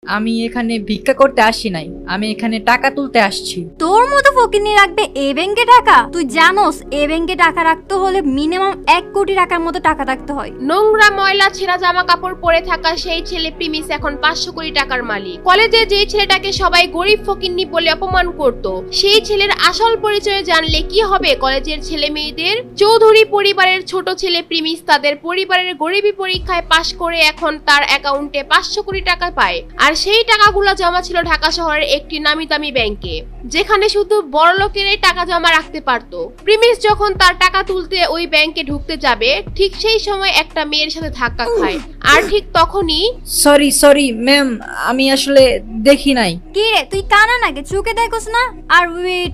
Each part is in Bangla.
আমি এখানে ভিক্ষা করতে আসি নাই, আমি এখানে টাকা তুলতে আসছি। তোর মতো ফকিনি রাখবে এই ব্যাংকে টাকা? তুই জানোস এই ব্যাংকে টাকা রাখতে হলে মিনিমাম 1 কোটি টাকার মতো টাকা রাখতে হয়। নোংরা ময়লা ছেঁড়া জামা কাপড় পরে থাকা সেই ছেলে প্রিমিস এখন 500 কোটি টাকার মালিক। কলেজে যে ছেলেটাকে সবাই গরিব ফকিন্নি বলে অপমান করত, সেই ছেলের আসল পরিচয় জানলে কি হবে কলেজের ছেলে মেয়েদের? চৌধুরী পরিবারের ছোট ছেলে প্রিমিস তাদের পরিবারের গরিবী পরীক্ষায় পাশ করে এখন তার অ্যাকাউন্টে 500 কোটি টাকা পায়। আর সেই টাকাগুলো জমা ছিল ঢাকা শহরের একটি নামি দামি ব্যাংকে, যেখানে শুধু বড় লোকেরাই টাকা জমা রাখতে পারত। প্রিমিস যখন তার টাকা তুলতে ওই ব্যাংকে ঢুকতে যাবে, ঠিক সেই সময় একটা মেয়ের সাথে ধাক্কা খায়। আর ঠিক তখনই সরি ম্যাম, আমি আসলে দেখি নাই। কি রে, তুই কানা নাকি? চোখে দেখোস না? আর ওয়েট,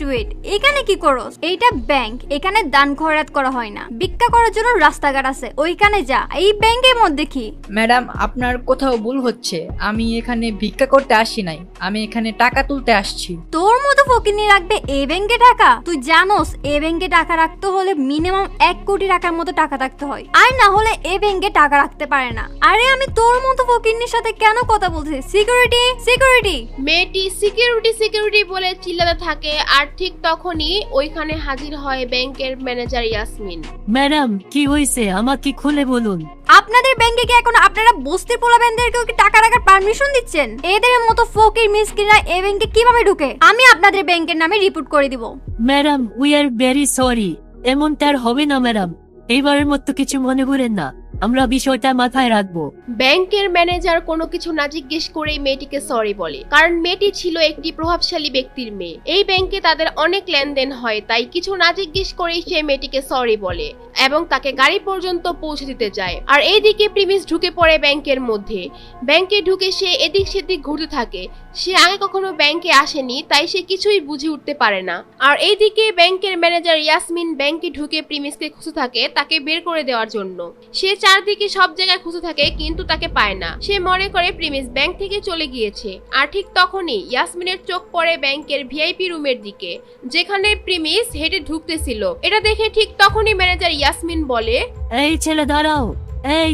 এখানে কি করস? এইটা ব্যাংক, এখানে দান খয়রাত করা হয় না। ভিক্ষা করার জন্য রাস্তাঘাট আছে, ওইখানে যা। এই ব্যাংকের মধ্যে কি? ম্যাডাম, আপনার কোথাও ভুল হচ্ছে। আমি এখানে ভিক্ষা করতে আসি নাই, আমি এখানে টাকা তুলতে আসছি। তোর মতো ফকিনি রাখবে এই ব্যাংকে টাকা? তুই জানোস এই ব্যাংকে টাকা রাখতে হলে মিনিমাম 1 কোটি টাকার মতো টাকা রাখতে হয়, আর না হলে এই ব্যাংকে টাকা রাখতে পারে না। আরে আমি তোর মতো ফকিনির সাথে কেন কথা বলছি? সিকিউরিটি। মেয়েটি সিকিউরিটি বলে চিল্লাতে থাকে। আর ঠিক তখনই ওইখানে হাজির হয় ব্যাংকের ম্যানেজার ইয়াসমিন। ম্যাডাম, কি হয়েছে আমাকে খুলে বলুন। আপনাদের ব্যাংকে কি এখন আপনারা বস্তির পোলাবেনদেরকেও কি টাকা রাখার পারমিশন দিচ্ছেন? এদের মতো ফকির মিসকিনরা এই ব্যাংকে কিভাবে ঢুকে? আমি আপনাদের ব্যাংকের নামে রিপোর্ট করে দিব। Madam, we are very sorry. এমনটা আর হবে না ম্যাডাম, এইবারের মতো কিছু মনে করেন না, আমরা বিষয়টা মাথায় রাখবো। ব্যাংকের ম্যানেজার কোনো কিছু না জিজ্ঞেস করেই মেয়েটিকে সরি বলে, কারণ মেয়েটি ছিল একটি প্রভাবশালী ব্যক্তির মেয়ে। এই ব্যাংকে তাদের অনেক লেনদেন হয়, তাই কিছু না জিজ্ঞেস করেই সে মেয়েটিকে সরি বলে এবং তাকে গাড়ি পর্যন্ত পৌঁছে দিতে যায়। আর এইদিকে প্রিমিস ঢুকে পড়ে ব্যাংকের মধ্যে। ব্যাংকে ঢুকে সে এদিক সেদিক ঘুরতে থাকে। সে আগে কখনো ব্যাংকে আসেনি, তাই সে কিছুই বুঝে উঠতে পারে না। আর এইদিকে ব্যাংকের ম্যানেজার ইয়াসমিন ব্যাংকে ঢুকে প্রিমিসকে খুঁজে থাকে তাকে বের করে দেওয়ার জন্য। সে চারদিকে সব জায়গায় খুঁজে থাকে কিন্তু তাকে পায় না। সে মনে করে প্রিমিস ব্যাংক থেকে চলে গিয়েছে। আর ঠিক তখনই ইয়াসমিনের চোখ পড়ে ব্যাংকের ভিআইপি রুমের দিকে, যেখানে প্রিমিস হেঁটে ঢুকতেছিল। এটা দেখে ঠিক তখনই ম্যানেজার ইয়াসমিন বলে, এই ছেলে দাঁড়াও,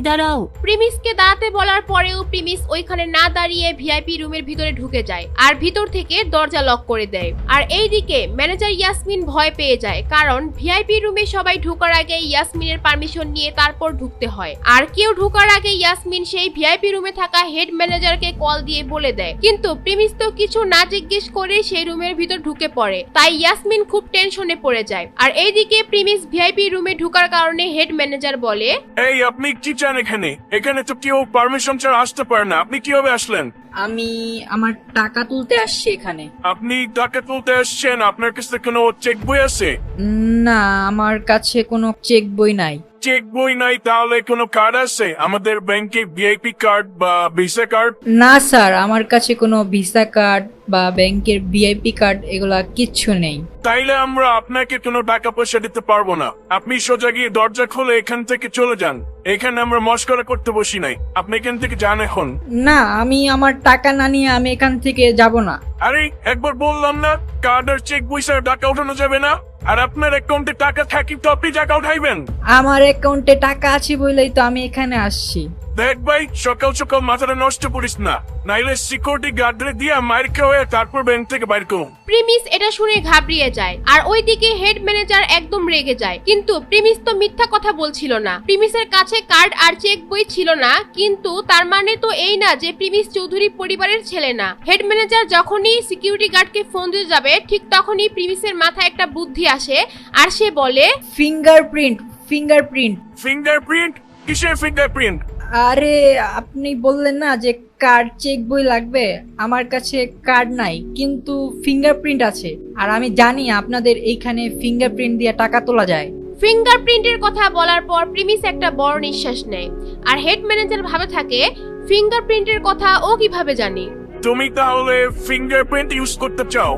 দাঁড়াও। প্রিমিসকে দাঁড়াতে বলার পরেও প্রিমিস ওইখানে না দাঁড়িয়ে ভিআইপি রুমের ভিতরে ঢুকে যায় আর ভিতর থেকে দরজা লক করে দেয়। আর এইদিকে ম্যানেজার ইয়াসমিন ভয় পেয়ে যায়, কারণ ভিআইপি রুমে সবাই ঢোকার আগে ইয়াসমিনের পারমিশন নিয়ে তারপর ঢুকতে হয়। আর কেউ ঢোকার আগে ইয়াসমিন সেই ভিআইপি রুমে থাকা হেড ম্যানেজারকে কল দিয়ে বলে দেয়, কিন্তু প্রিমিস তো কিছু না জিজ্ঞেস করে সেই রুমের ভিতর ঢুকে পড়ে। তাই ইয়াসমিন খুব টেনশনে পড়ে যায়। আর এইদিকে প্রিমিস ভিআইপি রুমে ঢোকার কারণে হেড ম্যানেজার বলে, এই আপনি কি চান এখানে তো কেউ পারমিশন ছাড়া আসতে পারে না, আপনি কিভাবে আসলেন? আমি আমার টাকা তুলতে আসছি এখানে। আপনি টাকা তুলতে আসছেন, আপনার কাছে কোনো চেক বই আছে? না, আমার কাছে কোনো চেক বই নাই। চেক বই নাই, তাহলে কোনো কার্ড আছে আমাদের ব্যাংকে, ভিআইপি কার্ড বা ভিসা কার্ড? না স্যার, আমার কাছে কোনো ভিসা কার্ড বা ব্যাংকের ভিআইপি কার্ড এগুলা কিচ্ছু নেই। তাইলে আমরা আপনাকে কোনো টাকা পয়সা দিতে পারবো না। আপনি সোজা গিয়ে দরজা খুলে এখান থেকে চলে যান। এখানে আমরা মস্করা করতে বসি নাই, আপনি এখান থেকে যান এখন। না, আমি আমার টাকা না নিয়ে আমি এখান থেকে যাব না। আরে একবার বললাম না, কার্ড আর চেক বই ছাড়া টাকা উঠানো যাবে না। আর আপনার অ্যাকাউন্টে টাকা থাকি তো আপনি টাকা উঠাইবেন। আমার অ্যাকাউন্টে টাকা আছে বলেই তো আমি এখানে আসছি। দেখ ভাই, সকাল সকাল মাথাটা নষ্ট করিস না, নাইলে সিকিউরিটি গার্ডরে দিয়ে মার খাওয়া তারপর ব্যাংক থেকে বাইর করো। প্রিমিস এটা শুনে ঘাবড়িয়ে যায়। আর ওইদিকে হেড ম্যানেজার একদম রেগে যায়, কিন্তু প্রিমিস তো মিথ্যা কথা বলছিল না। প্রিমিসের কাছে কার্ড আর চেক বই ছিল না, কিন্তু তার মানে তো এই না যে প্রিমিস চৌধুরী পরিবারের ছেলে না। হেড ম্যানেজার যখনই সিকিউরিটি গার্ডকে ফোন দিতে যাবে, ঠিক তখনই প্রিমিসের মাথায় একটা বুদ্ধি আসে আর সে বলে, ফিঙ্গারপ্রিন্ট। ফিঙ্গারপ্রিন্ট? কিসের ফিঙ্গারপ্রিন্ট? আরে আপনি বললেন না যে কার্ড চেক বই লাগবে, আমার কাছে কার্ড নাই কিন্তু ফিঙ্গারপ্রিন্ট আছে। আর আমি জানি আপনাদের এইখানে ফিঙ্গারপ্রিন্ট দিয়ে টাকা তোলা যায়। ফিঙ্গারপ্রিন্টের কথা বলার পর প্রিমিস একটা বড় নিঃশ্বাস নেয়। আর হেড ম্যানেজার ভাবে থাকে, ফিঙ্গারপ্রিন্টের কথা ও কিভাবে জানে? তুমি তাহলে ফিঙ্গারপ্রিন্ট ইউজ করতে চাও?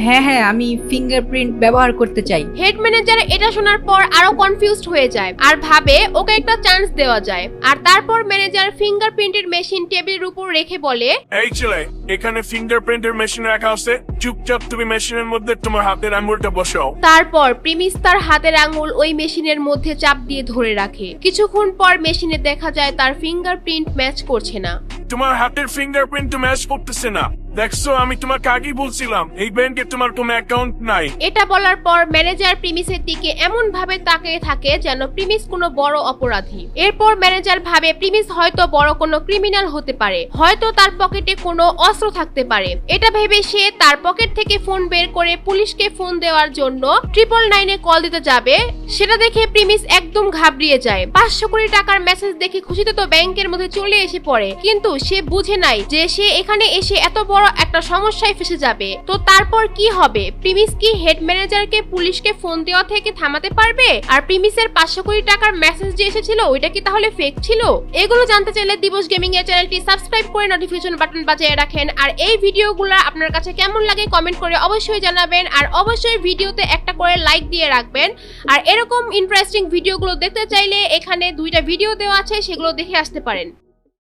হ্যাঁ হ্যাঁ, আমি ফিঙ্গারপ্রিন্ট ব্যবহার করতে চাই। হেড ম্যানেজার এটা শোনার পর আরো কনফিউজড হয়ে যায় আর ভাবে ওকে একটা চান্স দেওয়া যায়। আর তারপর ম্যানেজার ফিঙ্গারপ্রিন্টের মেশিন টেবিলের উপর রেখে বলে, এই ছেলে, এখানে ফিঙ্গারপ্রিন্টের মেশিন রাখা আছে, চুপচাপ তুমি মেশিনের মধ্যে তোমার হাতের আঙুলটা বসাও। তারপর প্রিমিস তার হাতের আঙুল ওই মেশিনের মধ্যে চাপ দিয়ে ধরে রাখে। কিছুক্ষণ পর মেশিনে দেখা যায় তার ফিঙ্গারপ্রিন্ট ম্যাচ করছে না। তোমার হাতের ফিঙ্গারপ্রিন্ট তো ম্যাচ করতেছে না। দেখছো, আমি তোমাকে আগেই বলছিলাম এই ব্যাংকে তোমার কোনো অ্যাকাউন্ট নাই। এটা বলার পর ম্যানেজার প্রিমিসের দিকে এমন ভাবে তাকিয়ে থাকে যেন প্রিমিস কোনো বড় অপরাধী। এরপর ম্যানেজার ভাবে প্রিমিস হয়তো বড় কোনো ক্রিমিনাল হতে পারে, হয়তো তার পকেটে কোনো অস্ত্র থাকতে পারে। এটা ভেবে সে তার পকেট থেকে ফোন বের করে পুলিশকে ফোন দেওয়ার জন্য 999-এ কল দিতে যাবে। সেটা দেখে প্রিমিস একদম ঘাবড়িয়ে যায়। 500 কোটি টাকার মেসেজ দেখে খুশিতে তো ব্যাংকের মধ্যে চলে এসে পড়ে, কিন্তু সে বুঝে নাই যে সে এখানে এসে এত বড় একটা সমস্যায় ফেসে যাবে। তো তারপর কি হবে? প্রিমিস কি হেড ম্যানেজারকে পুলিশকে ফোন দেওয়া থেকে থামাতে পারবে? আর প্রিমিসের 500 কোটি টাকার মেসেজ যে এসেছিল ওইটা কি তাহলে ফেক ছিল? এগুলো জানতে চাইলে দিবস গেমিং এর চ্যানেলটি সাবস্ক্রাইব করে নোটিফিকেশন বাটন বাজিয়ে রাখেন। আর এই ভিডিওগুলো আপনার কাছে কেমন লাগে কমেন্ট করে অবশ্যই জানাবেন। আর অবশ্যই ভিডিওতে একটা করে লাইক দিয়ে রাখবেন। আর এরকম ইন্টারেস্টিং ভিডিওগুলো দেখতে চাইলে এখানে 2টা ভিডিও দেওয়া আছে, সেগুলো দেখে আসতে পারেন।